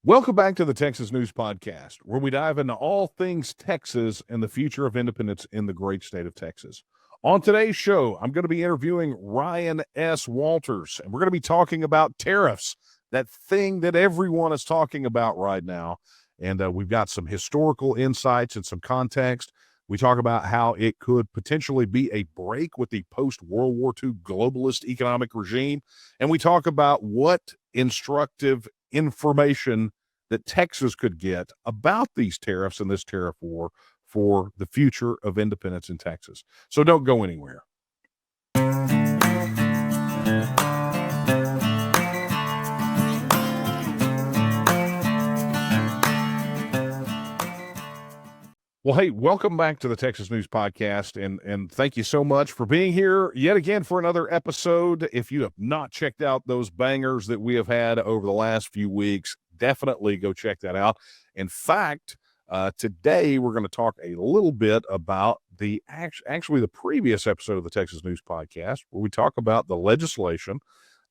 Welcome back to the Texas News Podcast, where we dive into all things Texas and the future of independence in the great state of Texas. On today's show, I'm going to be interviewing Ryan S. Walters, and we're going to be talking about tariffs, that thing that everyone is talking about right now. And we've got some historical insights and some context. We talk about how it could potentially be a break with the post-World War II globalist economic regime. And we talk about what instructive information that Texas could get about these tariffs and this tariff war for the future of independence in Texas. So don't go anywhere. Well, hey, welcome back to the Texas News Podcast, and thank you so much for being here yet again for another episode. If you have not checked out those bangers that we have had over the last few weeks, definitely go check that out. In fact, today we're going to talk a little bit about the previous episode of the Texas News Podcast, where we talk about the legislation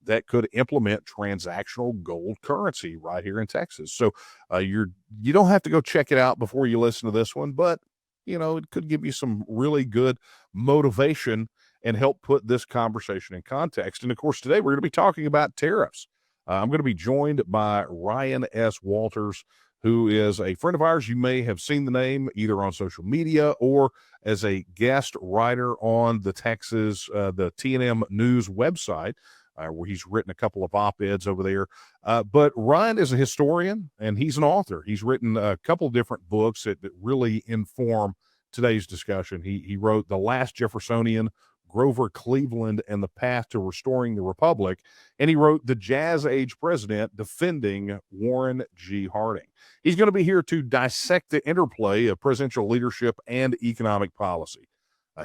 that could implement transactional gold currency right here in Texas. So you don't have to go check it out before you listen to this one, but it could give you some really good motivation and help put this conversation in context. And of course, today we're going to be talking about tariffs. I'm going to be joined by Ryan S. Walters, who is a friend of ours. You may have seen the name either on social media or as a guest writer on the TNM News website, where he's written a couple of op-eds over there. But Ryan is a historian and he's an author. He's written a couple of different books that really inform today's discussion. He wrote The Last Jeffersonian, Grover Cleveland, and the Path to Restoring the Republic. And he wrote The Jazz Age President, Defending Warren G. Harding. He's going to be here to dissect the interplay of presidential leadership and economic policy.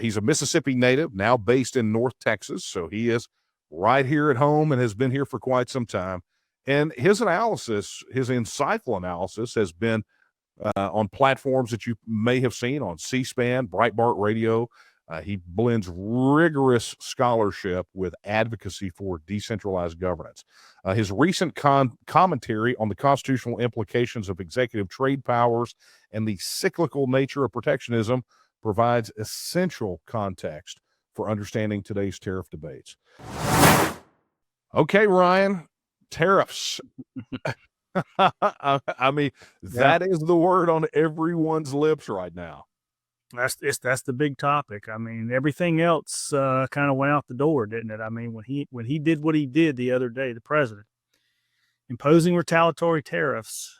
He's a Mississippi native, now based in North Texas, so he is right here at home and has been here for quite some time. And his insightful analysis has been on platforms that you may have seen on C-SPAN, Breitbart Radio. He blends rigorous scholarship with advocacy for decentralized governance. His recent commentary on the constitutional implications of executive trade powers and the cyclical nature of protectionism provides essential context for understanding today's tariff debates. Okay, Ryan, tariffs. I mean, that is the word on everyone's lips right now. That's the big topic. I mean, everything else kind of went out the door, didn't it? I mean, when he did what he did the other day, the president imposing retaliatory tariffs,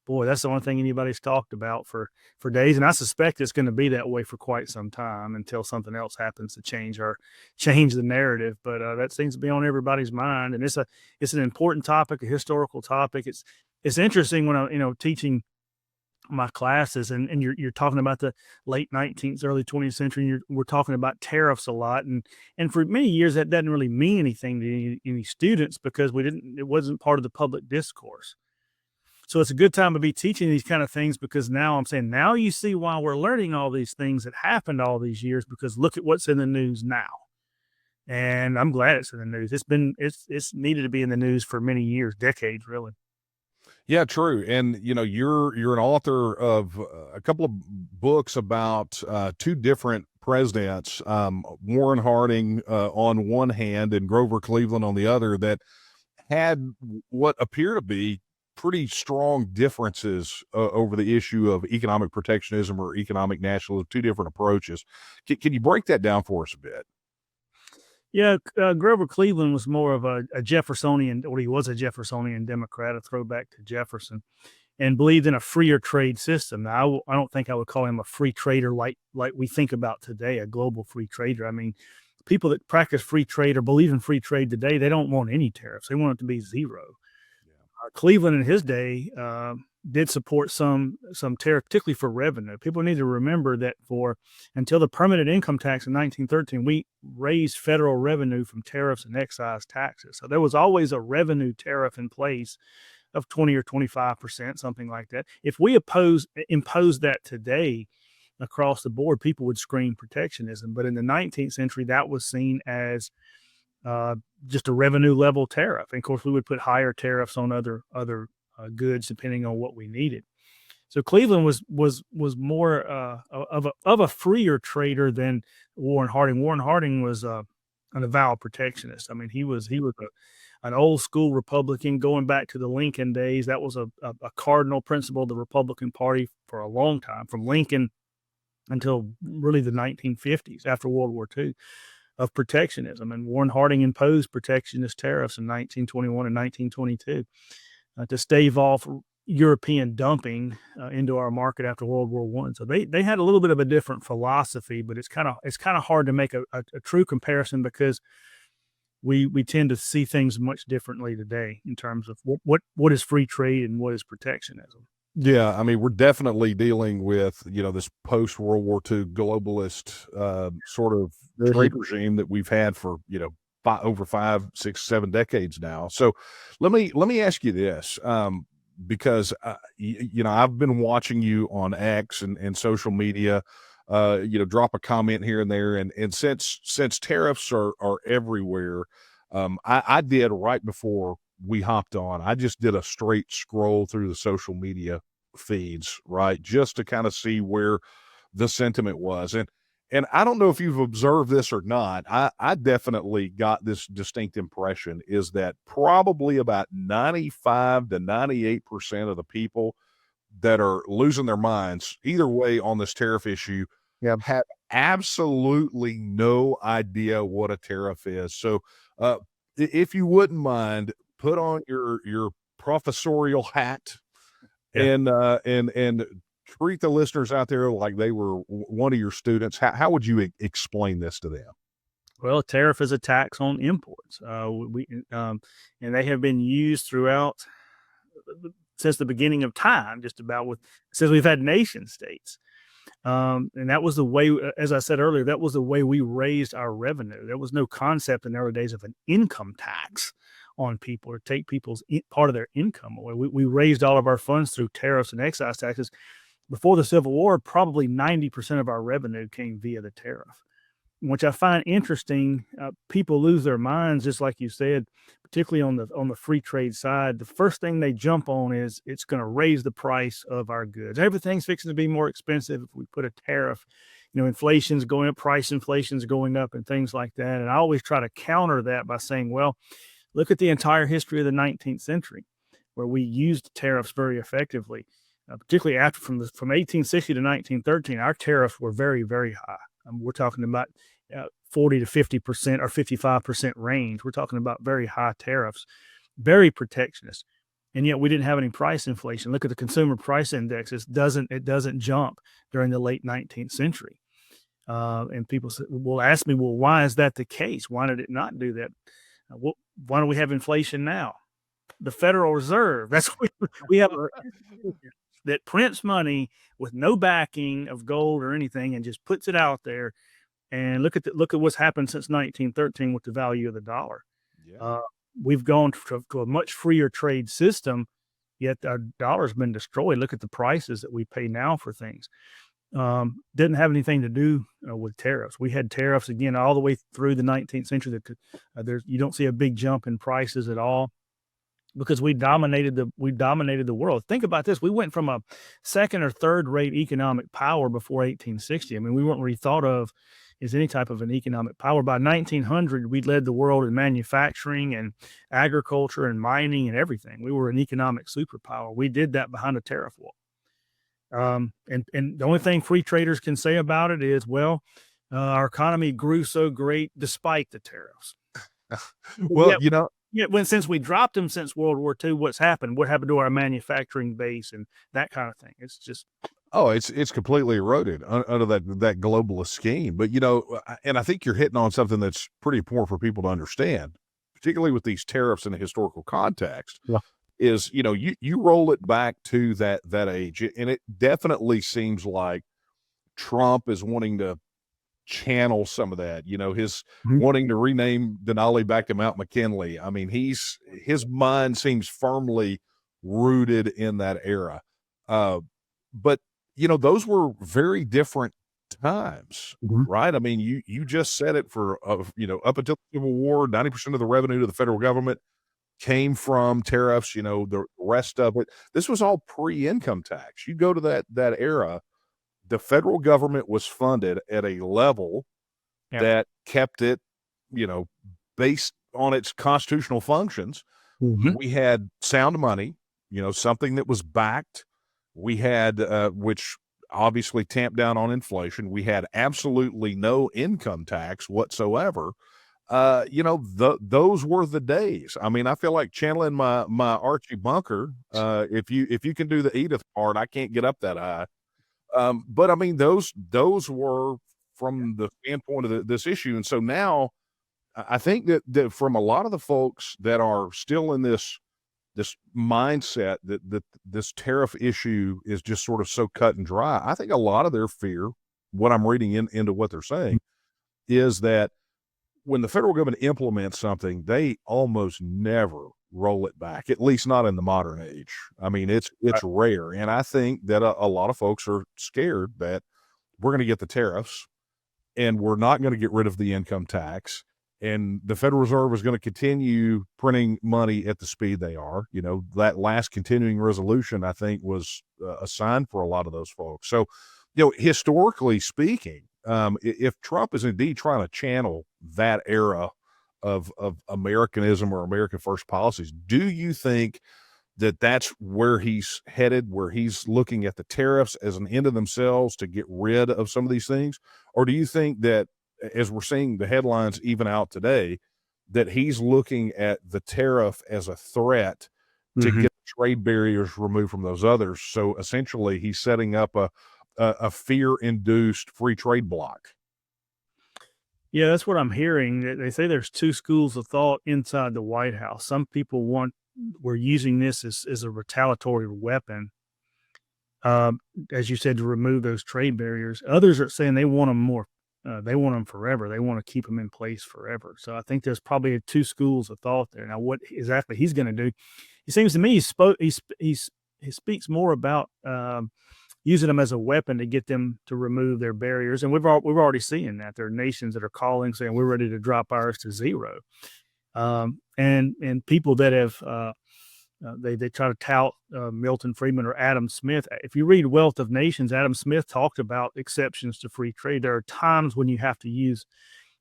boy, that's the only thing anybody's talked about for days. And I suspect it's going to be that way for quite some time until something else happens to change the narrative. But that seems to be on everybody's mind. And it's an important topic, a historical topic. It's interesting when I'm, teaching my classes and you're talking about the late 19th, early 20th century, and we're talking about tariffs a lot. And for many years, that doesn't really mean anything to any students because it wasn't part of the public discourse. So it's a good time to be teaching these kind of things because now you see why we're learning all these things that happened all these years, because look at what's in the news now. And I'm glad it's in the news. It's needed to be in the news for many years, decades, really. Yeah, true. And, you're an author of a couple of books about two different presidents, Warren Harding on one hand and Grover Cleveland on the other, that had what appear to be pretty strong differences over the issue of economic protectionism or economic nationalism, two different approaches. Can you break that down for us a bit? Yeah, Grover Cleveland was more of a Jeffersonian, or he was a Jeffersonian Democrat, a throwback to Jefferson, and believed in a freer trade system. Now, I don't think I would call him a free trader like we think about today, a global free trader. I mean, people that practice free trade or believe in free trade today, they don't want any tariffs. They want it to be zero. Cleveland in his day did support some tariff, particularly for revenue. People need to remember that until the permanent income tax in 1913, we raised federal revenue from tariffs and excise taxes. So there was always a revenue tariff in place of 20 or 25%, something like that. If we impose that today across the board, people would scream protectionism. But in the 19th century, that was seen as just a revenue level tariff. And of course, we would put higher tariffs on other goods depending on what we needed. So Cleveland was more of a freer trader than Warren Harding. Warren Harding was an avowed protectionist. I mean, he was an old school Republican going back to the Lincoln days. That was a cardinal principle of the Republican Party for a long time, from Lincoln until really the 1950s, after World War II, of protectionism. And Warren Harding imposed protectionist tariffs in 1921 and 1922 to stave off European dumping into our market after World War One. So they had a little bit of a different philosophy, but it's kind of hard to make a true comparison because we tend to see things much differently today in terms of what is free trade and what is protectionism. Yeah, I mean, we're definitely dealing with, this post-World War II globalist sort of trade regime that we've had for, over 5, 6, 7 decades now. So let me ask you this, because, I've been watching you on X and social media, drop a comment here and there. And since tariffs are everywhere, I did right before we hopped on, I just did a straight scroll through the social media feeds, right? Just to kind of see where the sentiment was. And I don't know if you've observed this or not. I definitely got this distinct impression is that probably about 95 to 98% of the people that are losing their minds either way on this tariff issue have absolutely no idea what a tariff is. So, if you wouldn't mind, put on your professorial hat and treat the listeners out there like they were one of your students. How would you explain this to them? Well, a tariff is a tax on imports. And they have been used throughout since the beginning of time, just about since we've had nation states. And that was the way, as I said earlier, that was the way we raised our revenue. There was no concept in the early days of an income tax on people or take people's part of their income away. We raised all of our funds through tariffs and excise taxes. Before the Civil War, probably 90% of our revenue came via the tariff, which I find interesting. People lose their minds, just like you said, particularly on the free trade side. The first thing they jump on is it's going to raise the price of our goods. Everything's fixing to be more expensive if we put a tariff. Inflation's going up, price inflation's going up, and things like that. And I always try to counter that by saying, well, look at the entire history of the 19th century, where we used tariffs very effectively, particularly from 1860 to 1913. Our tariffs were very, very high. We're talking about 40 to 50% or 55% range. We're talking about very high tariffs, very protectionist. And yet we didn't have any price inflation. Look at the consumer price index. It doesn't jump during the late 19th century. And people will ask me, well, why is that the case? Why did it not do that? Why do we have inflation now? The Federal Reserve. That's what we have that prints money with no backing of gold or anything and just puts it out there. And look at what's happened since 1913 with the value of the dollar. Yeah. We've gone to a much freer trade system, yet our dollar's been destroyed. Look at the prices that we pay now for things. Didn't have anything to do with tariffs. We had tariffs again all the way through the 19th century. You don't see a big jump in prices at all because we dominated the world. Think about this: we went from a second or third rate economic power before 1860. I mean, we weren't really thought of as any type of an economic power. By 1900, we led the world in manufacturing and agriculture and mining and everything. We were an economic superpower. We did that behind a tariff wall. And the only thing free traders can say about it is, well, our economy grew so great despite the tariffs. Well, since we dropped them since World War II, what's happened? What happened to our manufacturing base and that kind of thing? It's just it's completely eroded under that globalist scheme. But and I think you're hitting on something that's pretty important for people to understand, particularly with these tariffs in a historical context. Yeah. Is you roll it back to that age, and it definitely seems like Trump is wanting to channel some of that, his wanting to rename Denali back to Mount McKinley. I mean, his mind seems firmly rooted in that era. But those were very different times, right? I mean, you just said it for up until the Civil War, 90% of the revenue to the federal government. came from tariffs, the rest of it. This was all pre-income tax. You go to that era, the federal government was funded at a level Yep. that kept it, you know, based on its constitutional functions. Mhm. We had sound money, something that was backed. We had, which obviously tamped down on inflation. We had absolutely no income tax whatsoever. Those were the days. I mean, I feel like channeling my Archie Bunker. If you can do the Edith part, I can't get up that high. But I mean, those were from the standpoint of this issue, and so now I think that from a lot of the folks that are still in this mindset that this tariff issue is just sort of so cut and dry. I think a lot of their fear, what I'm reading into what they're saying, is that when the federal government implements something, they almost never roll it back, at least not in the modern age. I mean, it's rare. And I think that a lot of folks are scared that we're going to get the tariffs and we're not going to get rid of the income tax. And the Federal Reserve is going to continue printing money at the speed they are. That last continuing resolution, I think, was a sign for a lot of those folks. So, historically speaking, if Trump is indeed trying to channel that era of Americanism or American first policies, do you think that that's where he's headed, where he's looking at the tariffs as an end in themselves to get rid of some of these things? Or do you think that, as we're seeing the headlines even out today, that he's looking at the tariff as a threat to Mhm. get trade barriers removed from those others? So essentially he's setting up a fear-induced free trade block. Yeah, that's what I'm hearing. They say there's two schools of thought inside the White House. Some people we're using this as a retaliatory weapon, um, as you said, to remove those trade barriers. Others are saying they want them more. They want them forever. They want to keep them in place forever. So I think there's probably two schools of thought there. Now, what exactly he's going to do? It seems to me he speaks more about using them as a weapon to get them to remove their barriers. And we've already seen that there are nations that are calling saying we're ready to drop ours to zero. And people that have they try to tout Milton Friedman or Adam Smith. If you read Wealth of Nations, Adam Smith talked about exceptions to free trade. There are times when you have to use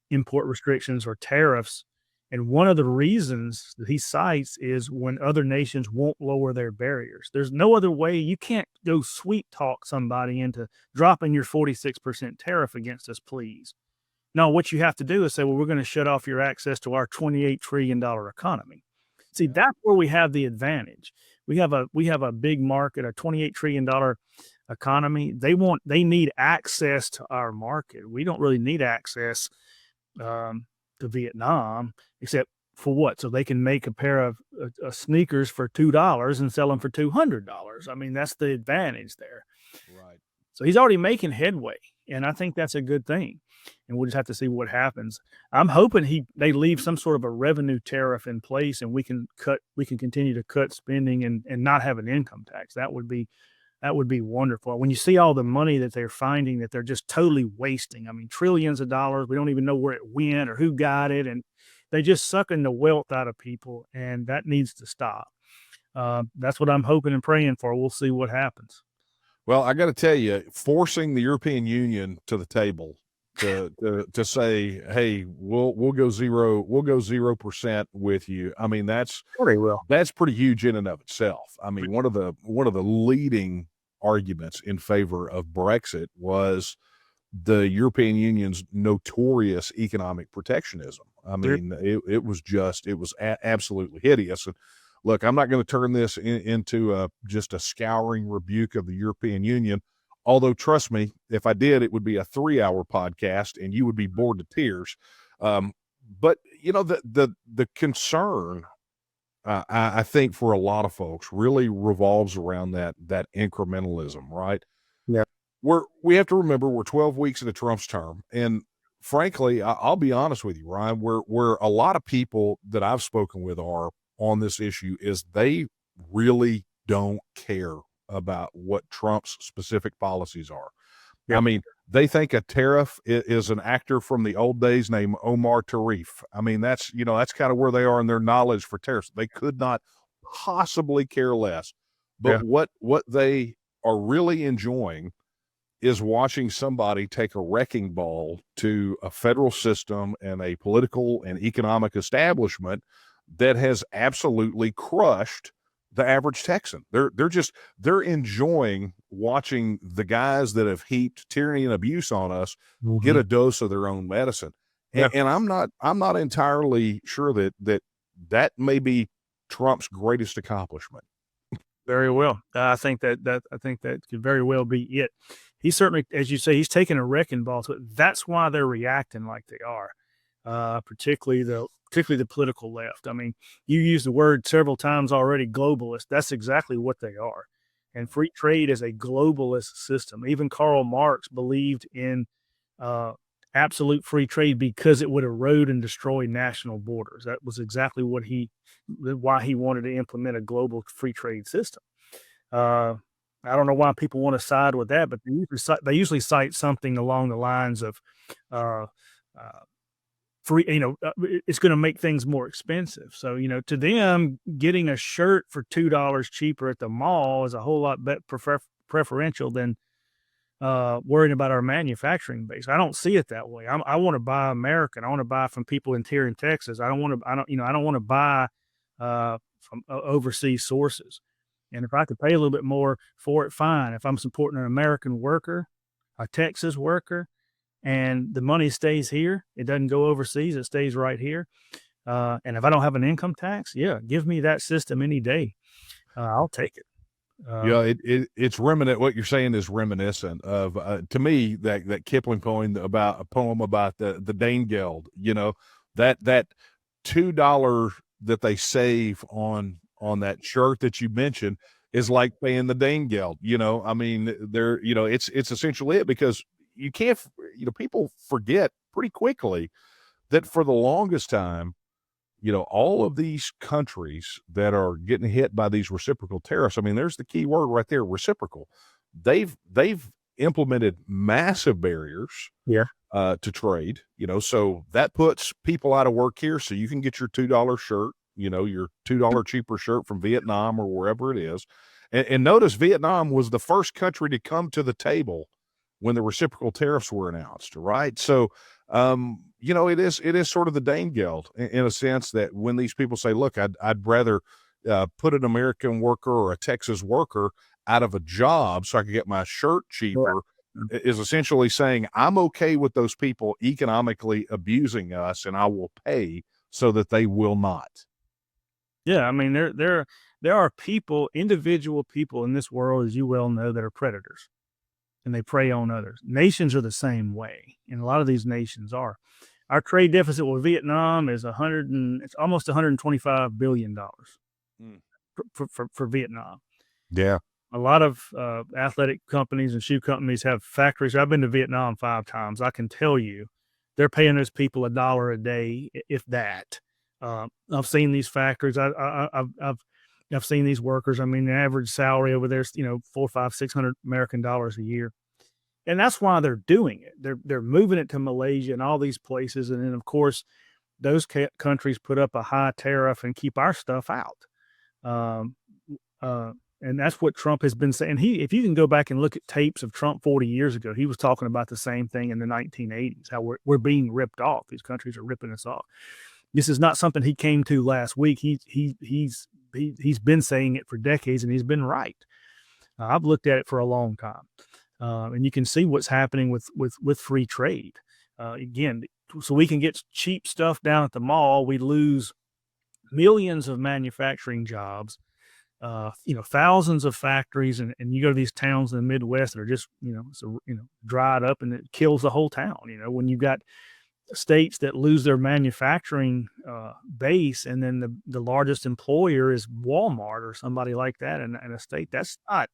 import restrictions or tariffs. And one of the reasons that he cites is when other nations won't lower their barriers. There's no other way. You can't go sweet talk somebody into dropping your 46% tariff against us, please. No, what you have to do is say, well, we're going to shut off your access to our $28 trillion economy. See, that's where we have the advantage. We have a big market, a $28 trillion economy. They need access to our market. We don't really need access to Vietnam, except for what? So they can make a pair of sneakers for $2 and sell them for $200. I mean, that's the advantage there. Right. So he's already making headway, and I think that's a good thing. And we'll just have to see what happens. I'm hoping they leave some sort of a revenue tariff in place, and we can continue to cut spending and not have an income tax. That would be wonderful. When you see all the money that they're finding that they're just totally wasting, I mean, trillions of dollars, we don't even know where it went or who got it, and they just sucking the wealth out of people, and that needs to stop. That's what I'm hoping and praying for. We'll see what happens. Well, I got to tell you, forcing the European Union to the table to say, hey, we'll go 0% with you. I mean, that's pretty huge in and of itself. I mean, one of the leading arguments in favor of Brexit was the European Union's notorious economic protectionism. I mean, it was absolutely hideous. And look, I'm not going to turn this into just a scouring rebuke of the European Union. Although, trust me, if I did, it would be a 3-hour podcast and you would be bored to tears. But the concern, I think, for a lot of folks really revolves around that incrementalism, right? Yeah. We have to remember we're 12 weeks into Trump's term, and frankly, I'll be honest with you, Ryan, where a lot of people that I've spoken with are on this issue is they really don't care about what Trump's specific policies are. I mean, they think a tariff is an actor from the old days named Omar Tariff. I mean, that's kind of where they are in their knowledge for tariffs. They could not possibly care less. But Yeah. what they are really enjoying is watching somebody take a wrecking ball to a federal system and a political and economic establishment that has absolutely crushed the average Texan. They're enjoying watching the guys that have heaped tyranny and abuse on us get Mhm. a dose of their own medicine. Yeah. And I'm not entirely sure that may be Trump's greatest accomplishment. Very well. I think that could very well be it. He certainly, as you say, he's taking a wrecking ball to it. That's why they're reacting like they are, particularly the political left. I mean, you used the word several times already, globalist. That's exactly what they are. And free trade is a globalist system. Even Karl Marx believed in uh, absolute free trade because it would erode and destroy national borders. That was exactly why he wanted to implement a global free trade system. Uh, I don't know why people want to side with that, but they usually cite something along the lines of uh, uh, free. It's going to make things more expensive. So to them, getting a shirt for $2 cheaper at the mall is a whole lot preferential than worrying about our manufacturing base. I don't see it that way. I want to buy American. I want to buy from people here in Texas. I don't want to. I don't want to buy from overseas sources. And if I could pay a little bit more for it, fine. If I'm supporting an American worker, a Texas worker, and the money stays here, it doesn't go overseas. It stays right here. And if I don't have an income tax, yeah, give me that system any day. I'll take it. Yeah, it's reminiscent. What you're saying is reminiscent of to me that Kipling poem about the Danegeld. That $2 that they save on that shirt that you mentioned is like paying the Danegeld. I mean, it's essentially it, because you can't. People forget pretty quickly that for the longest time, all of these countries that are getting hit by these reciprocal tariffs, I mean, there's the key word right there, reciprocal. They've implemented massive barriers Yeah. to trade, so that puts people out of work here. So you can get your $2 shirt, your $2 cheaper shirt from Vietnam or wherever it is. And notice Vietnam was the first country to come to the table when the reciprocal tariffs were announced, right? So, it is sort of the Danegeld in a sense that when these people say, look, I'd rather put an American worker or a Texas worker out of a job so I can get my shirt cheaper, is essentially saying, I'm okay with those people economically abusing us, and I will pay so that they will not. Yeah, I mean, there are individual people in this world, as you well know, that are predators, and they prey on others. Nations are the same way, and a lot of these nations are. Our trade deficit with Vietnam is it's almost $125 billion Mm. for Vietnam. Yeah. A lot of athletic companies and shoe companies have factories. I've been to Vietnam 5 times. I can tell you, they're paying those people $1 a day, if that. I've seen these factories. I've seen these workers. I mean, the average salary over there is, 400, 500, $600 a year. And that's why they're doing it. They're moving it to Malaysia and all these places. And then, of course, those countries put up a high tariff and keep our stuff out. Um, and that's what Trump has been saying. If you can go back and look at tapes of Trump 40 years ago, he was talking about the same thing in the 1980s, how we're being ripped off. These countries are ripping us off. This is not something he came to last week. He's been saying it for decades, and he's been right. I've looked at it for a long time. And you can see what's happening with free trade. Again, so we can get cheap stuff down at the mall, we lose millions of manufacturing jobs, thousands of factories, and you go to these towns in the Midwest that are just, dried up, and it kills the whole town. When you've got states that lose their manufacturing base, and then the largest employer is Walmart or somebody like that in a state, that's not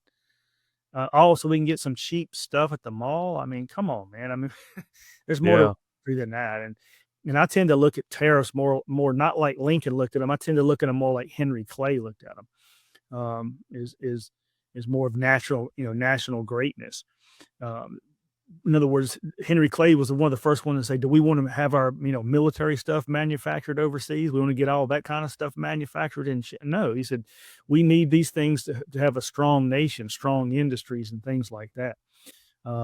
so we can get some cheap stuff at the mall. I mean, come on, man. I mean, there's more Yeah. than that. And I tend to look at tariffs more not like Lincoln looked at them. I tend to look at them more like Henry Clay looked at them. Is more of national greatness. in other words, Henry Clay was one of the first ones to say, do we want to have our, military stuff manufactured overseas? We want to get all that kind of stuff manufactured in. No, he said, we need these things to have a strong nation, strong industries and things like that.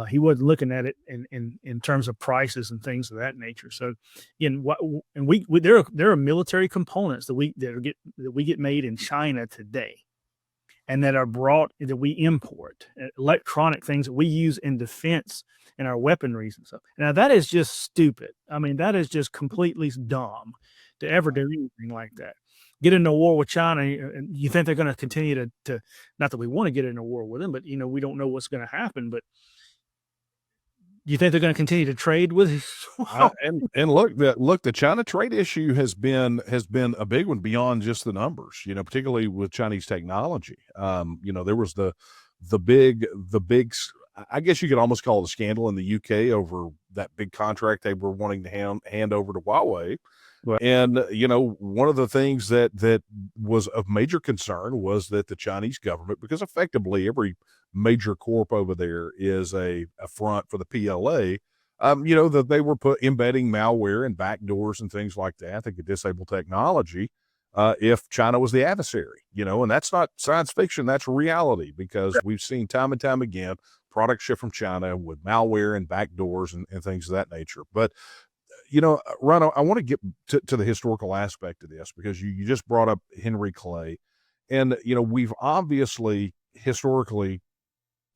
He wasn't looking at it in terms of prices and things of that nature. So, there are military components that we get made in China today, and that are brought that we import, electronic things that we use in defense and our weaponries and stuff. Now that is just stupid. I mean, that is just completely dumb to ever do anything like that. Get into a war with China, and you think they're going to continue to not that we want to get into a war with them, but we don't know what's going to happen. But you think they're going to continue to trade with us? And look, the China trade issue has been a big one beyond just the numbers, particularly with Chinese technology. There was the big, I guess you could almost call it a scandal in the UK over that big contract they were wanting to hand over to Huawei. Right. And, one of the things that was of major concern was that the Chinese government, because effectively every major corp over there is a front for the PLA, that they were embedding malware and backdoors and things like that that could disable technology if China was the adversary, and that's not science fiction, that's reality, because we've seen time and time again products shipped from China with malware and backdoors and things of that nature. But Ron, I want to get to the historical aspect of this, because you just brought up Henry Clay, and we've obviously historically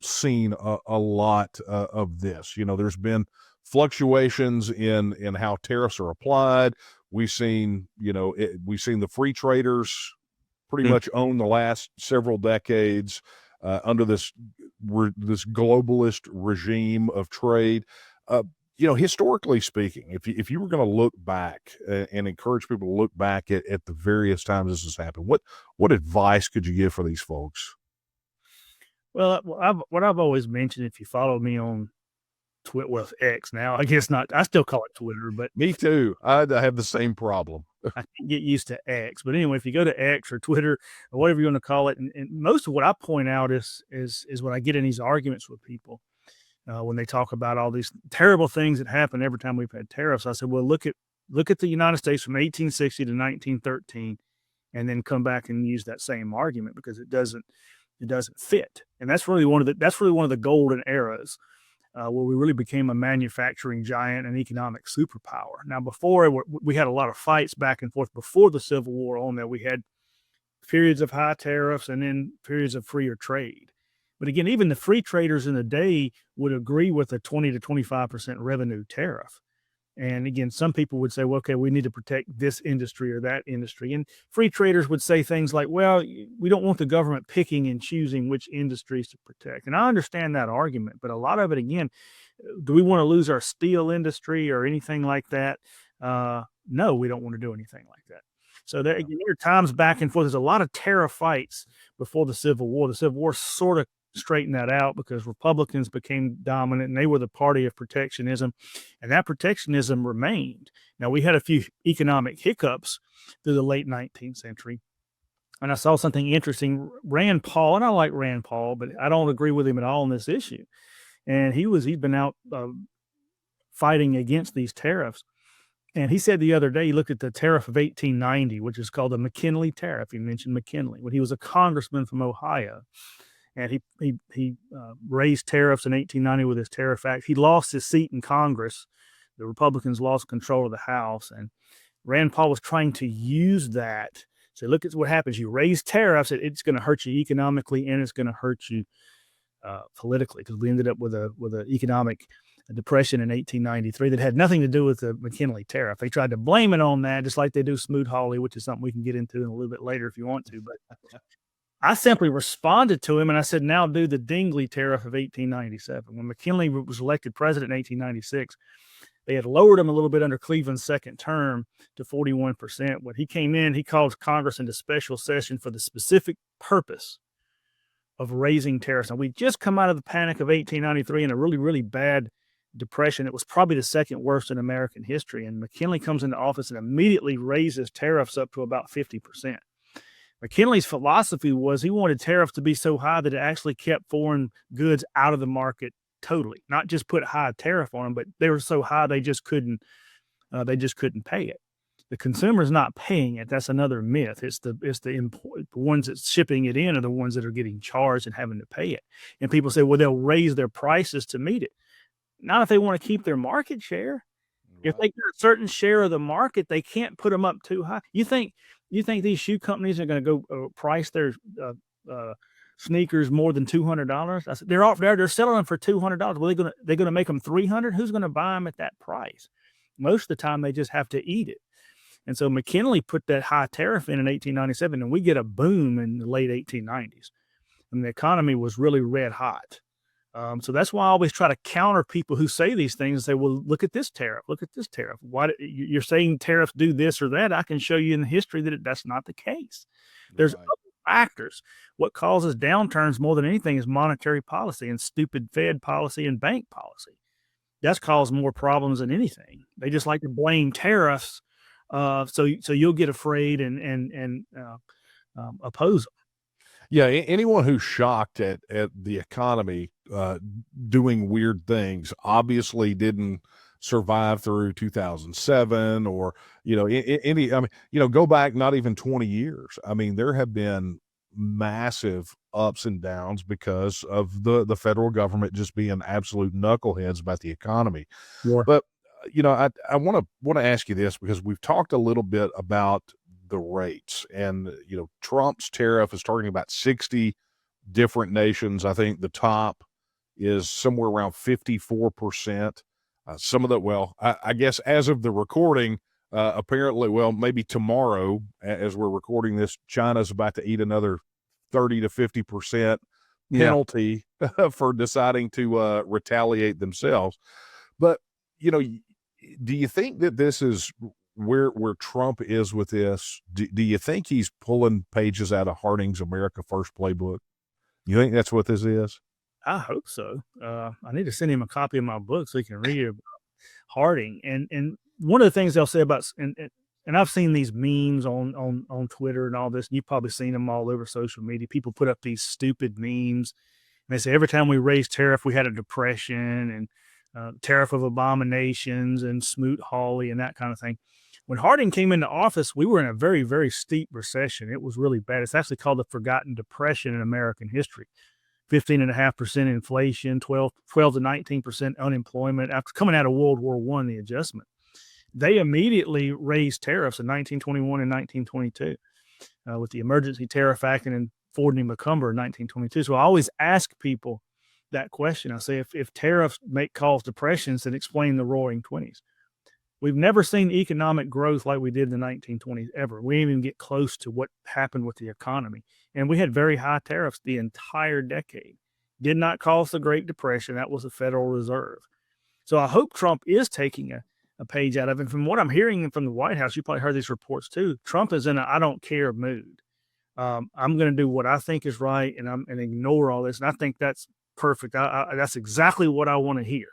seen a lot of this. There's been fluctuations in how tariffs are applied. We've seen the free traders pretty much own the last several decades under this globalist regime of trade. Historically speaking, if you were going to look back and encourage people to look back at the various times this has happened, what advice could you give for these folks? Well, what I've always mentioned, if you follow me on Twitter, well, X now, I guess not. I still call it Twitter, but me too. I have the same problem. I can't get used to X. But anyway, if you go to X or Twitter or whatever you want to call it, and most of what I point out is when I get in these arguments with people. When they talk about all these terrible things that happen every time we've had tariffs, I said, well, look at the United States from 1860 to 1913, and then come back and use that same argument, because it doesn't fit. And that's really one of the golden eras where we really became a manufacturing giant and economic superpower. Now, before we had a lot of fights back and forth before the Civil War. On there, we had periods of high tariffs and then periods of freer trade. But again, even the free traders in the day would agree with a 20 to 25% revenue tariff. And again, some people would say, well, okay, we need to protect this industry or that industry. And free traders would say things like, well, we don't want the government picking and choosing which industries to protect. And I understand that argument, but a lot of it, again, do we want to lose our steel industry or anything like that? No, we don't want to do anything like that. So there are times back and forth. There's a lot of tariff fights before the Civil War. The Civil War sort of straighten that out because Republicans became dominant and they were the party of protectionism, and that protectionism remained. Now, we had a few economic hiccups through the late 19th century, and I saw something interesting. Rand Paul, and I like Rand Paul, but I don't agree with him at all on this issue. And he'd been out fighting against these tariffs. And he said the other day, he looked at the tariff of 1890, which is called the McKinley tariff. He mentioned McKinley when he was a congressman from Ohio. And he raised tariffs in 1890 with his Tariff Act. He lost his seat in Congress. The Republicans lost control of the House. And Rand Paul was trying to use that. So look at what happens. You raise tariffs, it's going to hurt you economically, and it's going to hurt you politically, because we ended up with an economic depression in 1893 that had nothing to do with the McKinley tariff. They tried to blame it on that, just like they do Smoot-Hawley, which is something we can get into in a little bit later if you want to. But I simply responded to him and I said, now do the Dingley tariff of 1897. When McKinley was elected president in 1896, they had lowered him a little bit under Cleveland's second term to 41%. When he came in, he called Congress into special session for the specific purpose of raising tariffs. Now, we'd just come out of the panic of 1893 and a really, really bad depression. It was probably the second worst in American history. And McKinley comes into office and immediately raises tariffs up to about 50%. McKinley's philosophy was he wanted tariffs to be so high that it actually kept foreign goods out of the market totally, not just put high tariff on them, but they were so high they just couldn't pay it. The consumer's not paying it. That's another myth. It's the ones that's shipping it in are the ones that are getting charged and having to pay it. And people say, well, they'll raise their prices to meet it. Not if they want to keep their market share. If they get a certain share of the market, they can't put them up too high. You think these shoe companies are going to go price their sneakers more than $200? They're selling them for $200. Well, they're going to make them $300. Who's going to buy them at that price? Most of the time, they just have to eat it. And so McKinley put that high tariff in 1897, and we get a boom in the late 1890s. And the economy was really red hot. So that's why I always try to counter people who say these things and say, well, look at this tariff. Look at this tariff. Why you're saying tariffs do this or that? I can show you in the history that that's not the case. There's other factors. What causes downturns more than anything is monetary policy and stupid Fed policy and bank policy. That's caused more problems than anything. They just like to blame tariffs. So you'll get afraid and oppose them. Yeah, anyone who's shocked at the economy doing weird things obviously didn't survive through 2007 or, go back not even 20 years. I mean, there have been massive ups and downs because of the federal government just being absolute knuckleheads about the economy. Yeah. But I want to ask you this because we've talked a little bit about the rates, and Trump's tariff is targeting about 60 different nations. I think the top is somewhere around 54%. Some of the, I guess as of the recording, apparently, maybe tomorrow as we're recording this, China's about to eat another 30 to 50% penalty for deciding to retaliate themselves. But do you think that this is where Trump is with this? Do you think he's pulling pages out of Harding's America First playbook? You think that's what this is? I hope so. I need to send him a copy of my book so he can read it about Harding. And one of the things they'll say about and I've seen these memes on Twitter and all this, and you've probably seen them all over social media. People put up these stupid memes, and they say every time we raised tariff, we had a depression, and tariff of abominations and Smoot-Hawley and that kind of thing. When Harding came into office, we were in a very, very steep recession. It was really bad. It's actually called the Forgotten Depression in American history. 15.5% inflation, 12 to 19% unemployment. After coming out of World War I, the adjustment. They immediately raised tariffs in 1921 and 1922 with the Emergency Tariff Act and Ford and McCumber in 1922. So I always ask people that question. I say, if tariffs cause depressions, then explain the Roaring '20s. We've never seen economic growth like we did in the 1920s ever. We didn't even get close to what happened with the economy. And we had very high tariffs the entire decade. Did not cause the Great Depression. That was the Federal Reserve. So I hope Trump is taking a page out of it. From what I'm hearing from the White House, you probably heard these reports too. Trump is in a I don't care mood. I'm going to do what I think is right and ignore all this. And I think that's perfect. That's exactly what I want to hear.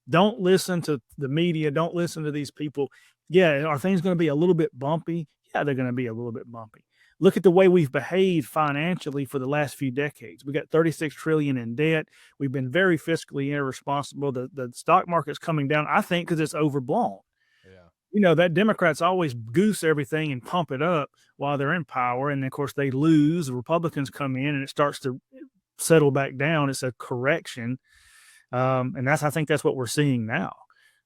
Don't listen to the media. Don't listen to these people. Yeah, are things going to be a little bit bumpy? Yeah, they're going to be a little bit bumpy. Look at the way we've behaved financially for the last few decades. We got $36 trillion in debt. We've been very fiscally irresponsible. The stock market's coming down, I think, because it's overblown. Yeah. That Democrats always goose everything and pump it up while they're in power. And of course they lose. The Republicans come in and it starts to settle back down. It's a correction. And I think that's what we're seeing now.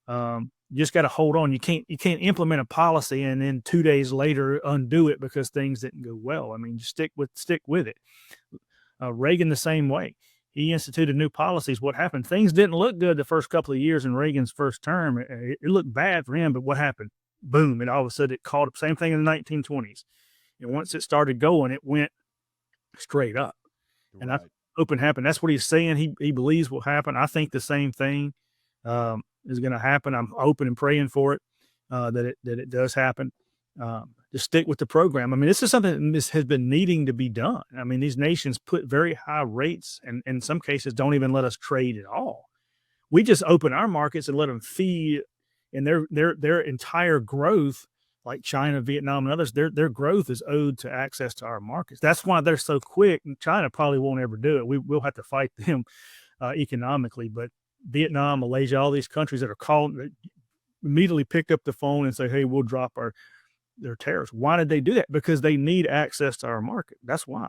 You just got to hold on. You can't implement a policy and then 2 days later undo it because things didn't go well. I mean, stick with it. Reagan the same way. He instituted new policies. What happened? Things didn't look good the first couple of years in Reagan's first term. It looked bad for him, but what happened? Boom! And all of a sudden it caught up. Same thing in the 1920s. And once it started going, it went straight up. Right. And that's open happen. That's what he's saying. He believes will happen. I think the same thing is going to happen. I'm open and praying for it, that it does happen. Just stick with the program. I mean, this is something that has been needing to be done. I mean, these nations put very high rates and in some cases don't even let us trade at all. We just open our markets and let them feed, and their entire growth, like China, Vietnam, and others, their growth is owed to access to our markets. That's why they're so quick. And China probably won't ever do it. We'll have to fight them economically. But Vietnam, Malaysia, all these countries that are calling immediately picked up the phone and say, "Hey, we'll drop their tariffs." Why did they do that? Because they need access to our market. That's why.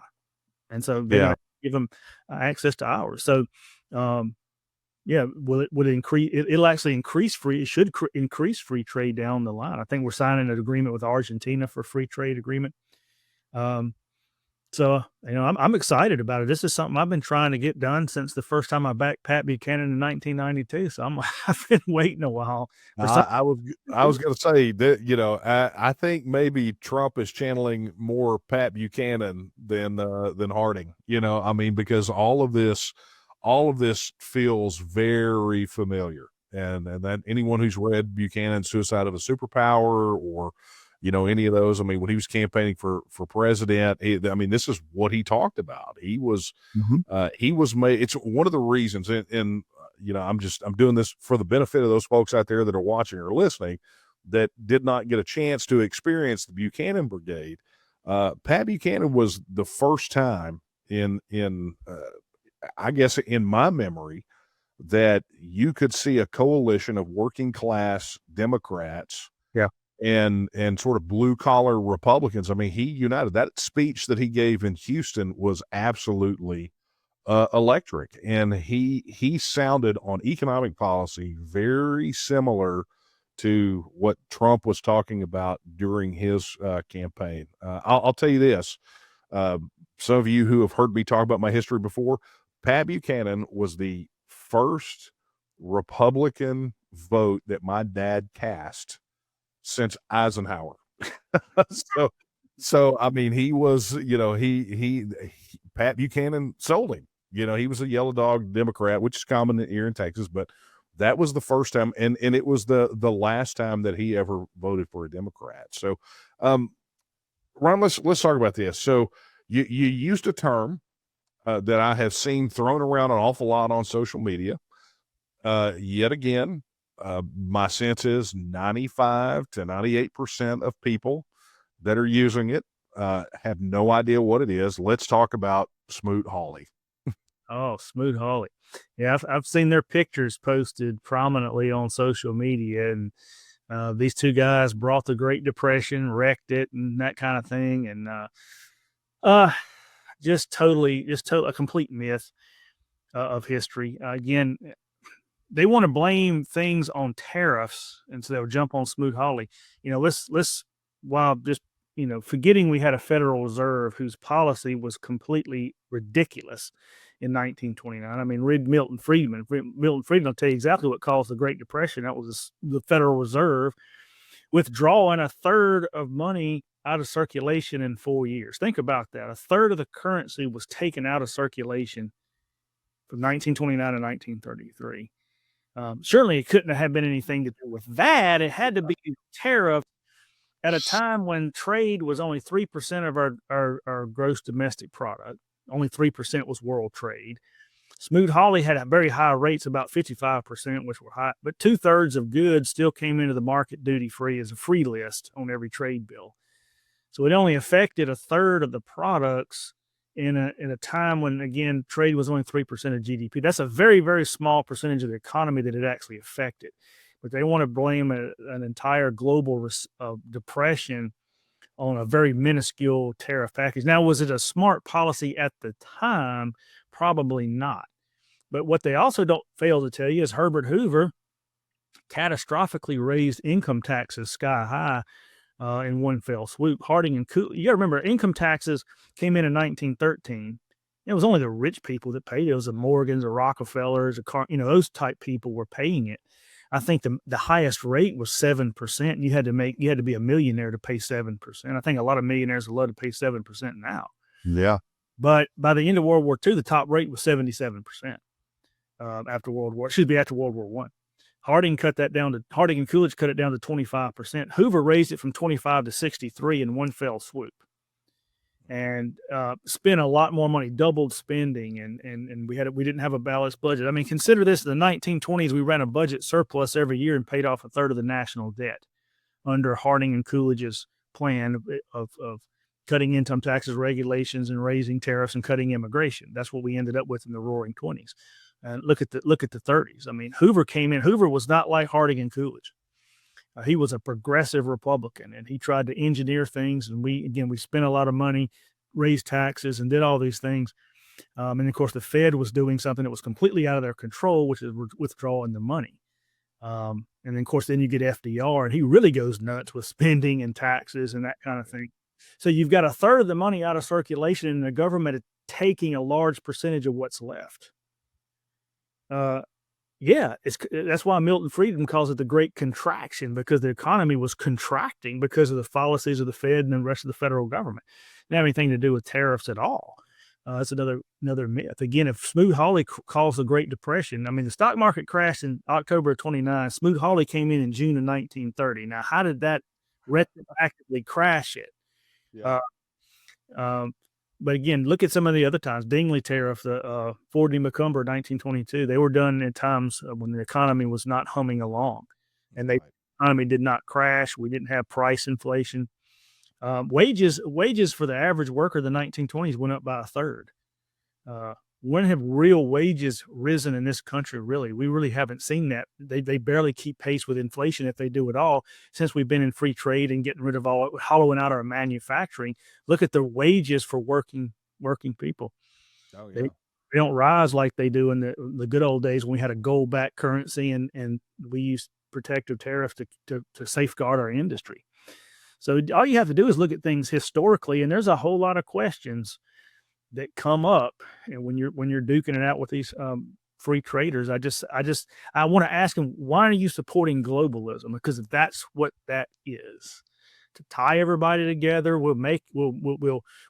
And so they're going to give them access to ours. So, yeah, would it increase? It'll actually increase free. It should increase free trade down the line. I think we're signing an agreement with Argentina for free trade agreement. So, I'm excited about it. This is something I've been trying to get done since the first time I backed Pat Buchanan in 1992. So I've been waiting a while. I was going to say that, I think maybe Trump is channeling more Pat Buchanan than Harding, I mean, because all of this feels very familiar. And that anyone who's read Buchanan's Suicide of a Superpower or, any of those, I mean, when he was campaigning for president, this is what he talked about. He was made. It's one of the reasons, and I'm doing this for the benefit of those folks out there that are watching or listening that did not get a chance to experience the Buchanan Brigade. Pat Buchanan was the first time in I guess in my memory that you could see a coalition of working class Democrats and sort of blue collar Republicans. I mean, he united. That speech that he gave in Houston was absolutely electric. And he sounded on economic policy very similar to what Trump was talking about during his campaign. I'll tell you this. Some of you who have heard me talk about my history before, Pat Buchanan was the first Republican vote that my dad cast since Eisenhower. so I mean, he was, Pat Buchanan sold him. He was a yellow dog Democrat, which is common here in Texas, but that was the first time, and it was the last time that he ever voted for a Democrat. So, Ron, let's talk about this. So, you used a term that I have seen thrown around an awful lot on social media. Yet again, my sense is 95 to 98% of people that are using it have no idea what it is. Let's talk about Smoot-Hawley. Oh, Smoot-Hawley. Yeah, I've seen their pictures posted prominently on social media, and these two guys brought the Great Depression, wrecked it, and that kind of thing, and just totally a complete myth of history. Again, they want to blame things on tariffs, and so they'll jump on Smoot-Hawley. Let's while just forgetting we had a Federal Reserve whose policy was completely ridiculous in 1929. I mean, read Milton Friedman. Milton Friedman will tell you exactly what caused the Great Depression. That was the Federal Reserve withdrawing a third of money out of circulation in 4 years. Think about that. A third of the currency was taken out of circulation from 1929 to 1933. Certainly, it couldn't have been anything to do with that. It had to be tariff at a time when trade was only 3% of our gross domestic product. Only 3% was world trade. Smoot-Hawley had very high rates, about 55%, which were high, but 2/3 of goods still came into the market duty-free as a free list on every trade bill. So it only affected a third of the products in a time when, again, trade was only 3% of GDP. That's a very, very small percentage of the economy that it actually affected. But they want to blame an entire global depression on a very minuscule tariff package. Now, was it a smart policy at the time? Probably not. But what they also don't fail to tell you is Herbert Hoover catastrophically raised income taxes sky high in one fell swoop. Harding and Coolidge, you got to remember, income taxes came in 1913. It was only the rich people that paid it. It was the Morgans, the Rockefellers, those type people were paying it. I think the highest rate was 7%. You had to be a millionaire to pay 7%. I think a lot of millionaires would love to pay 7% now. Yeah. But by the end of World War II, the top rate was 77%. After World War I. Harding and Coolidge cut it down to 25%. Hoover raised it from 25 to 63 in one fell swoop. And spent a lot more money, doubled spending, and we didn't have a balanced budget. I mean, consider this: in the 1920s, we ran a budget surplus every year and paid off a third of the national debt under Harding and Coolidge's plan of cutting income taxes, regulations, and raising tariffs and cutting immigration. That's what we ended up with in the Roaring '20s. And look at the 30s. I mean, Hoover came in. Hoover was not like Harding and Coolidge. He was a progressive Republican, and he tried to engineer things. And we spent a lot of money, raised taxes, and did all these things. And of course, the Fed was doing something that was completely out of their control, which is withdrawing the money. And then, of course, then you get FDR, and he really goes nuts with spending and taxes and that kind of thing. So you've got a third of the money out of circulation, and the government is taking a large percentage of what's left. That's why Milton Friedman calls it the Great Contraction, because the economy was contracting because of the policies of the Fed and the rest of the federal government. It didn't have anything to do with tariffs at all. That's another myth. Again, if Smoot-Hawley caused the Great Depression, I mean, the stock market crashed in October of '29. Smoot-Hawley came in June of 1930. Now, how did that retroactively crash it? Yeah. But again, look at some of the other times. Dingley tariff, the Ford v. McCumber, 1922. They were done at times when the economy was not humming along, and the economy did not crash. We didn't have price inflation. Wages for the average worker in the 1920s went up by a third. When have real wages risen in this country? Really, we really haven't seen that. They barely keep pace with inflation, if they do at all, since we've been in free trade and getting rid of hollowing out our manufacturing. Look at the wages for working people. Oh, yeah. They don't rise like they do in the good old days when we had a gold-backed currency and we used protective tariffs to safeguard our industry. So all you have to do is look at things historically, and there's a whole lot of questions that come up. And when you're duking it out with these free traders, I want to ask them, why are you supporting globalism? Because that's what that is. To tie everybody together, we'll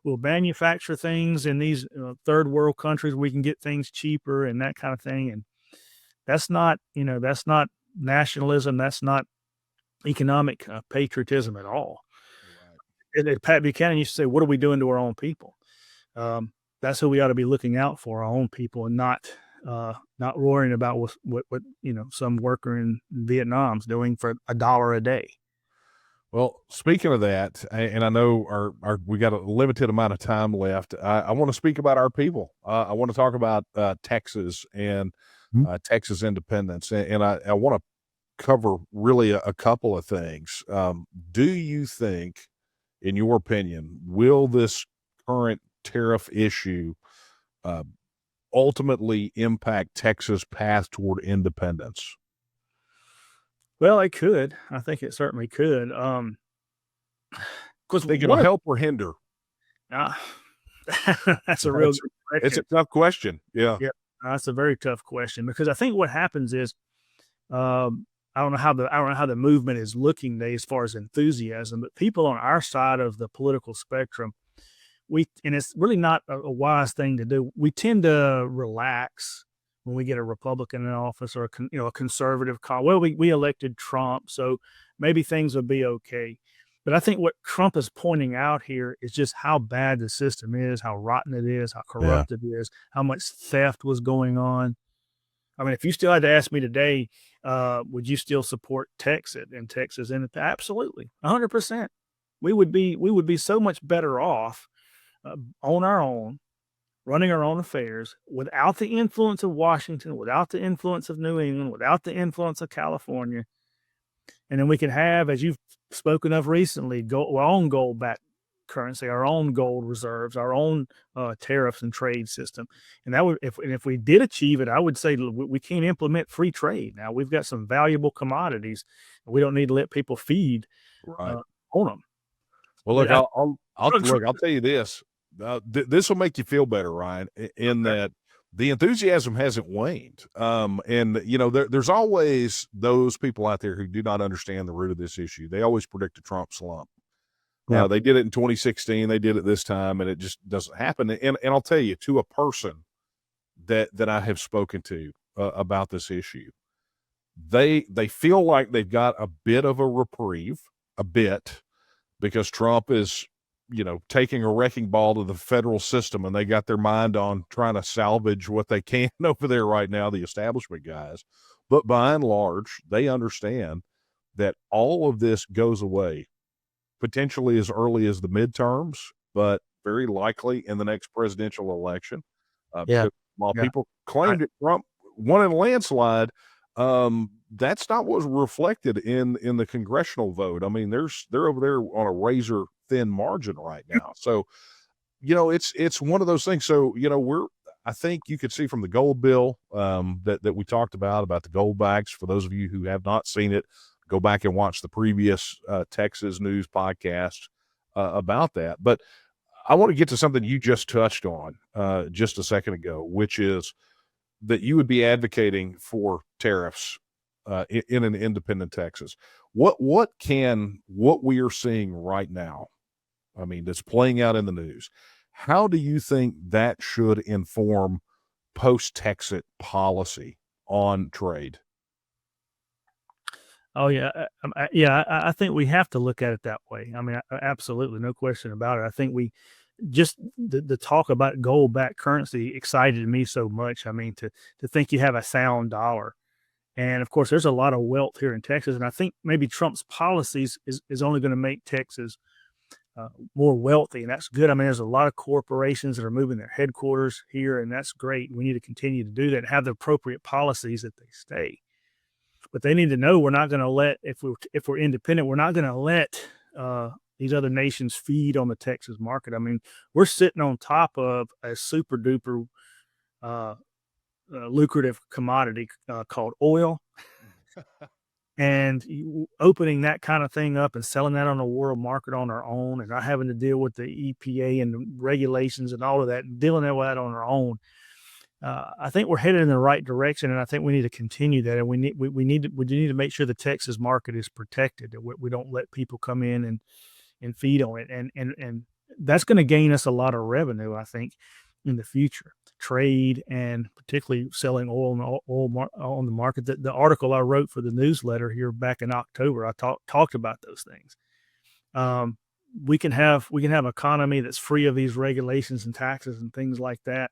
manufacture things in these third world countries. We can get things cheaper and that kind of thing. And that's not nationalism. That's not economic patriotism at all. Right. Pat Buchanan used to say, "What are we doing to our own people?" That's who we ought to be looking out for, our own people, and not worrying about what some worker in Vietnam's doing for $1 a day. Well, speaking of that, and I know we got a limited amount of time left. I want to speak about our people. I want to talk about Texas and Texas independence, and I want to cover really a couple of things. Do you think, in your opinion, will this current tariff issue ultimately impact Texas' path toward independence? Well, it could. I think it certainly could. Because they can help or hinder. That's a real good question. It's a tough question. Yeah. That's a very tough question, because I think what happens is, I don't know how the movement is looking today as far as enthusiasm, but people on our side of the political spectrum, and it's really not a wise thing to do. We tend to relax when we get a Republican in office, or a conservative call. Well, we elected Trump, so maybe things will be okay. But I think what Trump is pointing out here is just how bad the system is, how rotten it is, how corrupt it is, how much theft was going on. I mean, if you still had to ask me today, would you still support Texas and Texas? And absolutely, 100%. We would be so much better off on our own, running our own affairs, without the influence of Washington, without the influence of New England, without the influence of California. And then we can have, as you've spoken of recently, our own gold-backed currency, our own gold reserves, our own tariffs and trade system. And that would, if we did achieve it, I would say we can't implement free trade. Now, we've got some valuable commodities, and we don't need to let people feed on them. Well, look, I'll tell you this. This will make you feel better, Ryan, in that the enthusiasm hasn't waned. And there's always those people out there who do not understand the root of this issue. They always predict a Trump slump. They did it in 2016. They did it this time, and it just doesn't happen. And I'll tell you, to a person that I have spoken to about this issue, they feel like they've got a bit of a reprieve, because Trump is taking a wrecking ball to the federal system, and they got their mind on trying to salvage what they can over there right now, the establishment guys. But by and large, they understand that all of this goes away potentially as early as the midterms, but very likely in the next presidential election. Yeah. Because while Yeah. people claimed that Trump won in a landslide, that's not what was reflected in the congressional vote. I mean, they're over there on a razor thin margin right now. So, it's one of those things. So, I think you could see from the gold bill that we talked about the gold backs. For those of you who have not seen it, go back and watch the previous Texas news podcast about that. But I want to get to something you just touched on just a second ago, which is that you would be advocating for tariffs in an independent Texas. What we are seeing right now, I mean, that's playing out in the news, how do you think that should inform post-Texit policy on trade? Oh yeah, yeah. I think we have to look at it that way. I mean, absolutely, no question about it. I think we just the talk about gold backed currency excited me so much. I mean, to think you have a sound dollar, and of course, there's a lot of wealth here in Texas, and I think maybe Trump's policies is only going to make Texas more wealthy, and that's good. I mean, there's a lot of corporations that are moving their headquarters here, and that's great. We need to continue to do that and have the appropriate policies that they stay. But they need to know we're not going to let if we're independent, we're not going to let these other nations feed on the Texas market. I mean, we're sitting on top of a super duper lucrative commodity called oil, and opening that kind of thing up and selling that on the world market on our own, and not having to deal with the EPA and the regulations and all of that, and dealing with that on our own. I think we're headed in the right direction, and I think we need to continue that. And we need to make sure the Texas market is protected. That we don't let people come in and feed on it, and that's going to gain us a lot of revenue, I think, in the future. Trade and particularly selling oil on the market. The article I wrote for the newsletter here back in October, I talked about those things. We can have an economy that's free of these regulations and taxes and things like that.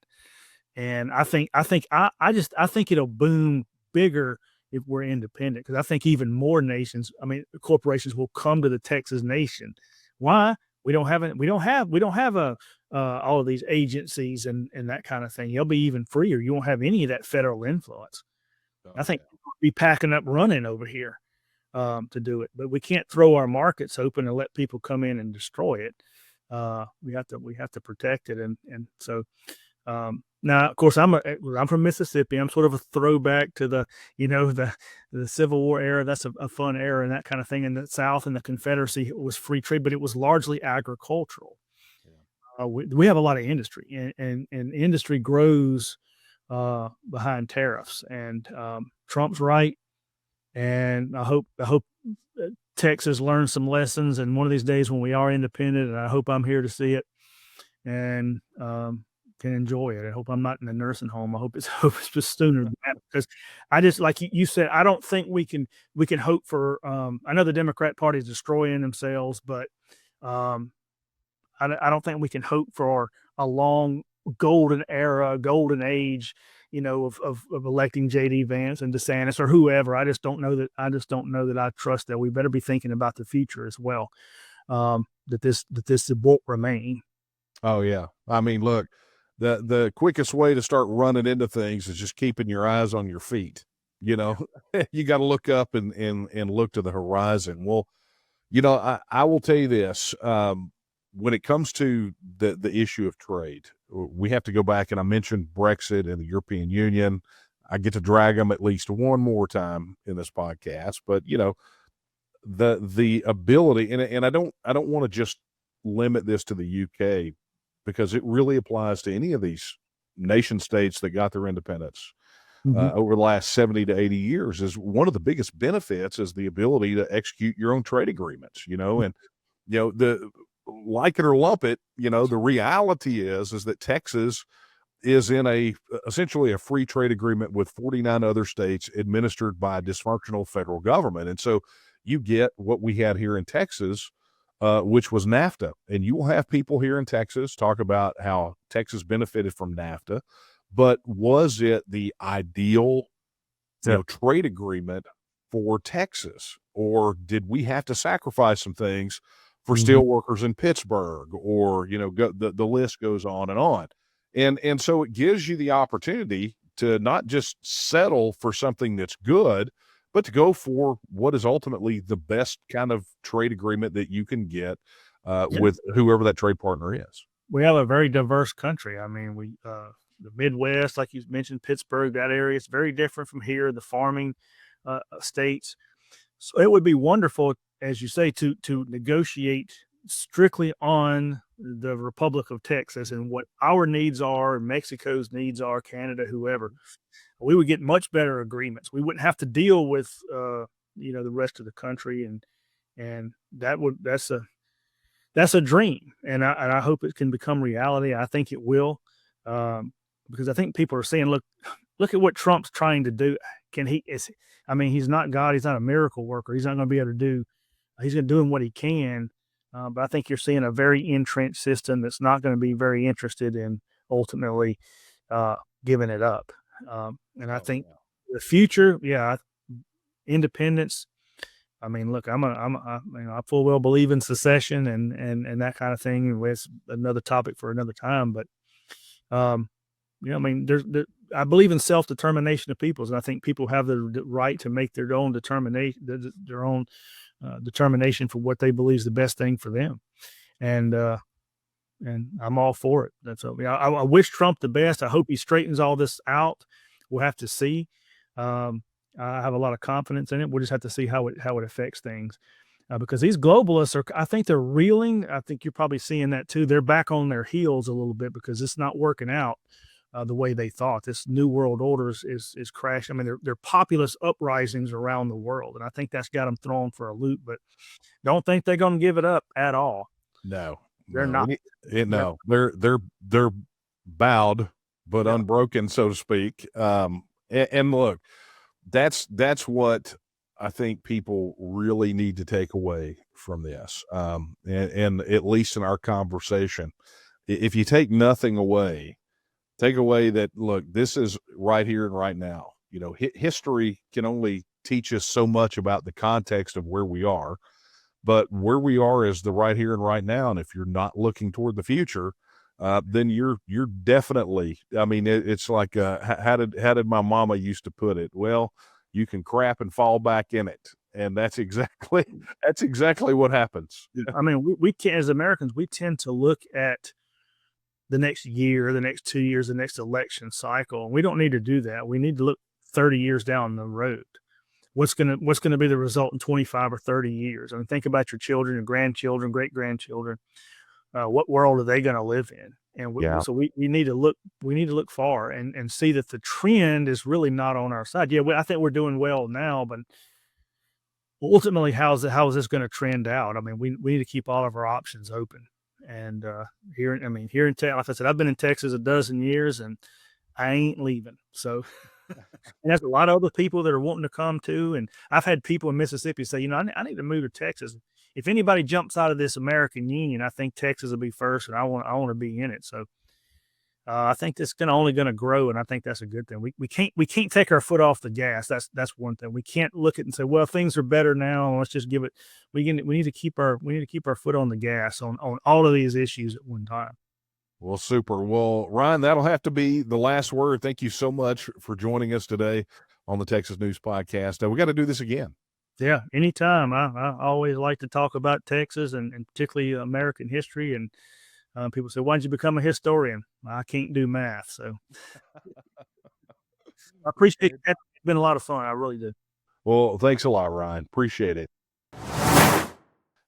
And I think it'll boom bigger if we're independent, because I think even more corporations will come to the Texas nation. Why? We don't have all of these agencies and that kind of thing. You'll be even freer. You won't have any of that federal influence. I think we'll be packing up running over here to do it, but we can't throw our markets open and let people come in and destroy it. We have to protect it, and so. Now, of course, I'm from Mississippi. I'm sort of a throwback to the Civil War era. That's a fun era and that kind of thing. In the South and the Confederacy, it was free trade, but it was largely agricultural. Yeah. We have a lot of industry, and industry grows behind tariffs. And Trump's right, and I hope Texas learns some lessons. And one of these days when we are independent, and I hope I'm here to see it, and can enjoy it. I hope I'm not in a nursing home. I hope it's just sooner than that, because I just, like you said, I don't think we can hope for. I know the Democrat Party is destroying themselves, but I don't think we can hope for a long golden era, golden age, of electing J.D. Vance and DeSantis or whoever. I just don't know that I trust that. We better be thinking about the future as well. That this won't remain. Oh yeah, I mean, look. The quickest way to start running into things is just keeping your eyes on your feet. You got to look up and look to the horizon. Well, I will tell you this, when it comes to the issue of trade, we have to go back, and I mentioned Brexit and the European Union. I get to drag them at least one more time in this podcast, but the ability, and I don't want to just limit this to the UK, because it really applies to any of these nation states that got their independence over the last 70 to 80 years. Is one of the biggest benefits is the ability to execute your own trade agreements, and the like it or lump it, the reality is that Texas is in essentially a free trade agreement with 49 other states administered by a dysfunctional federal government. And so you get what we had here in Texas, which was NAFTA. And you will have people here in Texas talk about how Texas benefited from NAFTA, but was it the ideal trade agreement for Texas? Or did we have to sacrifice some things for Mhm. steel workers in Pittsburgh, or, the list goes on and on. And so it gives you the opportunity to not just settle for something that's good, but to go for what is ultimately the best kind of trade agreement that you can get Yeah. with whoever that trade partner is. We have a very diverse country. I mean, the Midwest, like you mentioned, Pittsburgh, that area, it's very different from here, the farming states. So it would be wonderful, as you say, to negotiate strictly on the Republic of Texas and what our needs are, Mexico's needs are, Canada, whoever. We would get much better agreements. We wouldn't have to deal with the rest of the country, and that's a dream, and I hope it can become reality. I think it will, because I think people are saying, look at what Trump's trying to do. Can he? I mean, he's not God. He's not a miracle worker. He's not going to be able to do. He's going to do what he can, but I think you're seeing a very entrenched system that's not going to be very interested in ultimately uh, giving it up. And I Oh, think yeah. the future, yeah, independence. I mean, look, I full well believe in secession and that kind of thing. It's another topic for another time, but um, I mean, I believe in self determination of peoples, and I think people have the right to make their own determination, their own determination for what they believe is the best thing for them, and uh, and I'm all for it. That's all. I wish Trump the best. I hope he straightens all this out. We'll have to see. Um, I have a lot of confidence in it. We'll just have to see how it affects things, because these globalists are. I think they're reeling. I think you're probably seeing that too. They're back on their heels a little bit because it's not working out the way they thought. This new world order is crashing. I mean, they're populist uprisings around the world, and I think that's got them thrown for a loop. But don't think they're going to give it up at all. No, They're no, not. They're, no. They're bowed but yeah. unbroken, so to speak. And look, that's what I think people really need to take away from this. And at least in our conversation, if you take nothing away, take away that, look, this is right here and right now. History can only teach us so much about the context of where we are, but where we are is the right here and right now. And if you're not looking toward the future, then you're definitely. I mean, it's like how did my mama used to put it? Well, you can crap and fall back in it, and that's exactly what happens. I mean, we can, as Americans, we tend to look at the next year, the next 2 years, the next election cycle. And we don't need to do that. We need to look 30 years down the road. What's gonna be the result in 25 or 30 years? I mean, think about your children, your grandchildren, great grandchildren. What world are they going to live in? And Yeah. so we need to look. We need to look far and see that the trend is really not on our side. Yeah, I think we're doing well now, but ultimately, how is this going to trend out? I mean, we need to keep all of our options open. And here in Texas, like I said, I've been in Texas a dozen years, and I ain't leaving. So, and there's a lot of other people that are wanting to come too. And I've had people in Mississippi say, I need to move to Texas. If anybody jumps out of this American Union, I think Texas will be first, and I want to be in it. So I think it's only going to grow, and I think that's a good thing. We can't take our foot off the gas. That's one thing. We can't look at it and say, well, things are better now. Let's just give it. We need to keep our foot on the gas on all of these issues at one time. Well, super. Well, Ryan, that'll have to be the last word. Thank you so much for joining us today on the Texas News Podcast. We got to do this again. Yeah, anytime. I always like to talk about Texas and particularly American history. And people say, why don't you become a historian? I can't do math. So I appreciate it. It's been a lot of fun. I really do. Well, thanks a lot, Ryan. Appreciate it.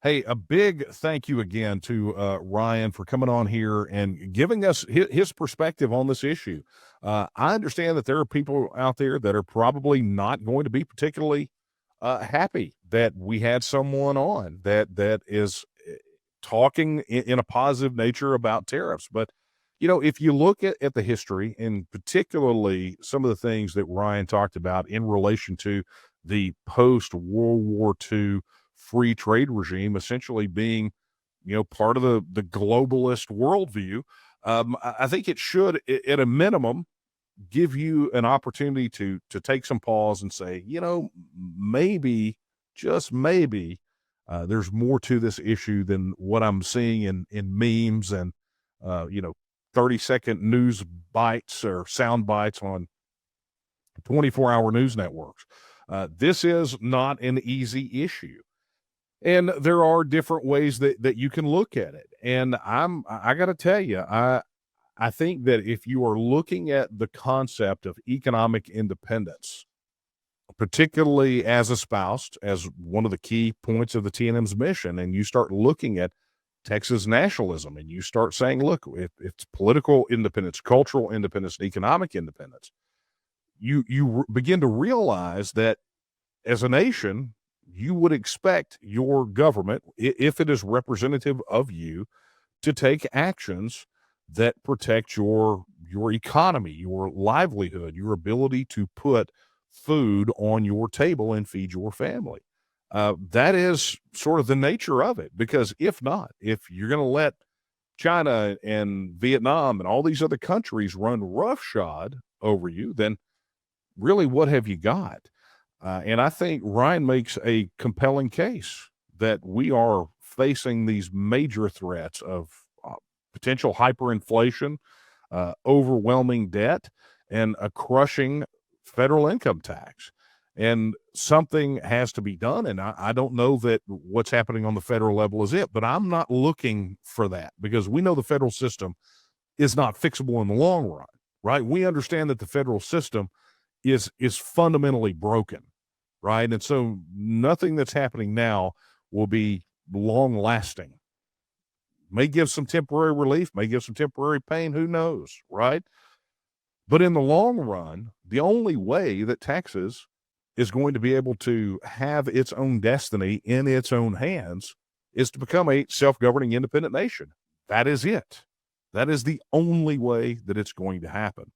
Hey, a big thank you again to Ryan for coming on here and giving us his perspective on this issue. I understand that there are people out there that are probably not going to be particularly happy that we had someone on that is talking in a positive nature about tariffs. But, if you look at the history, and particularly some of the things that Ryan talked about in relation to the post-World War II free trade regime, essentially being, part of the globalist worldview, I think it should, at a minimum, give you an opportunity to take some pause and say, maybe, just maybe, There's more to this issue than what I'm seeing in memes and, 30-second news bites or sound bites on 24-hour news networks. This is not an easy issue. And there are different ways that you can look at it. And I got to tell you, I think that if you are looking at the concept of economic independence, particularly as espoused as one of the key points of the TNM's mission, and you start looking at Texas nationalism and you start saying, look, it's political independence, cultural independence, and economic independence, you begin to realize that as a nation, you would expect your government, if it is representative of you, to take actions that protect your economy, your livelihood, your ability to put food on your table and feed your family. That is sort of the nature of it, because if not, if you're going to let China and Vietnam and all these other countries run roughshod over you, then really what have you got? And I think Ryan makes a compelling case that we are facing these major threats of potential hyperinflation, overwhelming debt, and a crushing federal income tax. And something has to be done. And I don't know that what's happening on the federal level is it, but I'm not looking for that, because we know the federal system is not fixable in the long run, right? We understand that the federal system is fundamentally broken, right? And so nothing that's happening now will be long lasting. May give some temporary relief, may give some temporary pain, who knows, right? But in the long run, the only way that Texas is going to be able to have its own destiny in its own hands is to become a self-governing independent nation. That is it. That is the only way that it's going to happen.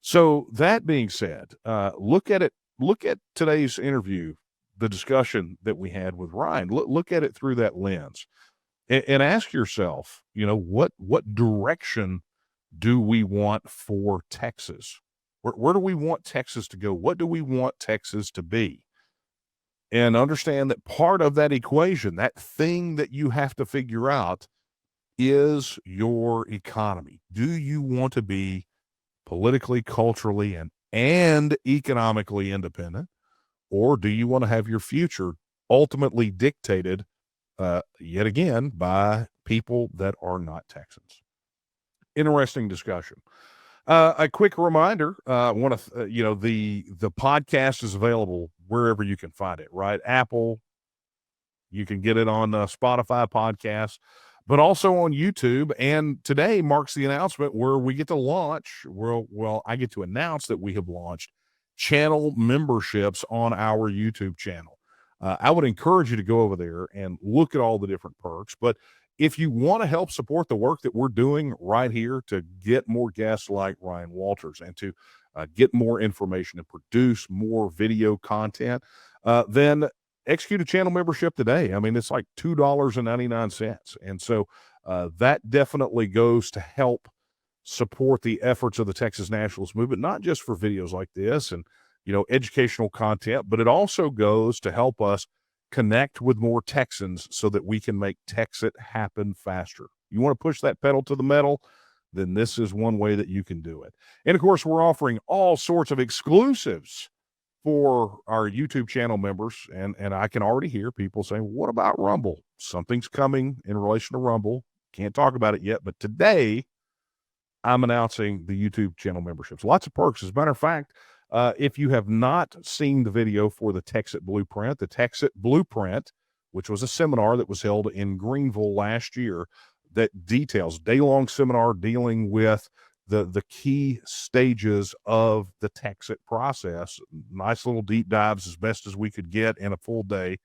So that being said, look at today's interview, the discussion that we had with Ryan. Look at it through that lens, and ask yourself, what direction do we want for Texas? Where do we want Texas to go? What do we want Texas to be? And understand that part of that equation, that thing that you have to figure out, is your economy. Do you want to be politically, culturally, and economically independent, or do you want to have your future ultimately dictated, yet again, by people that are not Texans? Interesting discussion. A quick reminder, the podcast is available wherever you can find it, right? Apple, you can get it on Spotify podcasts, but also on YouTube. And today marks the announcement where we get to launch. I get to announce that we have launched channel memberships on our YouTube channel. I would encourage you to go over there and look at all the different perks. But if you want to help support the work that we're doing right here to get more guests like Ryan Walters and to get more information and produce more video content, then execute a channel membership today. I mean, it's like $2.99. And so that definitely goes to help support the efforts of the Texas nationalist movement, not just for videos like this and, educational content, but it also goes to help us connect with more Texans so that we can make Texas happen faster. You want to push that pedal to the metal, then this is one way that you can do it. And of course, we're offering all sorts of exclusives for our YouTube channel members. And I can already hear people saying, what about Rumble? Something's coming in relation to Rumble. Can't talk about it yet, but today I'm announcing the YouTube channel memberships. Lots of perks. As a matter of fact, if you have not seen the video for the Texas Blueprint, which was a seminar that was held in Greenville last year, that details day-long seminar dealing with the key stages of the Texas process. Nice little deep dives as best as we could get in a full day.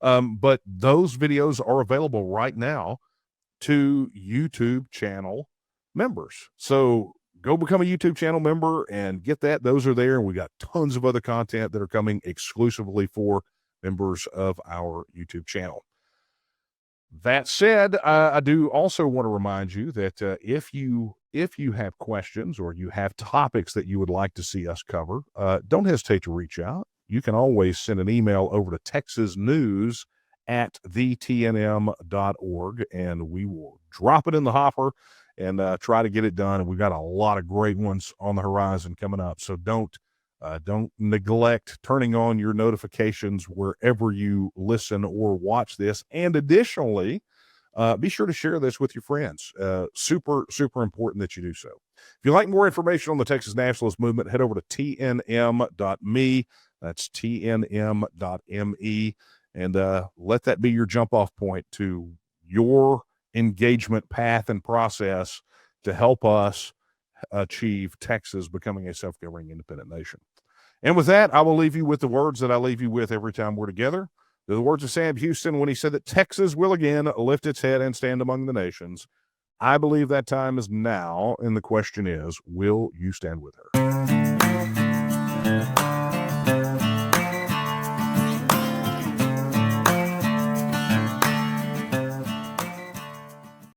But those videos are available right now to YouTube channel members. So go become a YouTube channel member and get that. Those are there. And we got tons of other content that are coming exclusively for members of our YouTube channel. That said, I do also want to remind you that if you have questions or you have topics that you would like to see us cover, don't hesitate to reach out. You can always send an email over to texasnews at thetnm.org, and we will drop it in the hopper and try to get it done. And we've got a lot of great ones on the horizon coming up. So don't neglect turning on your notifications wherever you listen or watch this. And additionally, be sure to share this with your friends. Super, super important that you do so. If you'd like more information on the Texas nationalist movement, head over to tnm.me. That's tnm.me. And let that be your jump off point to your engagement path and process to help us achieve Texas becoming a self-governing independent nation. And with that, I will leave you with the words that I leave you with every time we're together. The words of Sam Houston when he said that Texas will again lift its head and stand among the nations. I believe that time is now, and the question is, will you stand with her?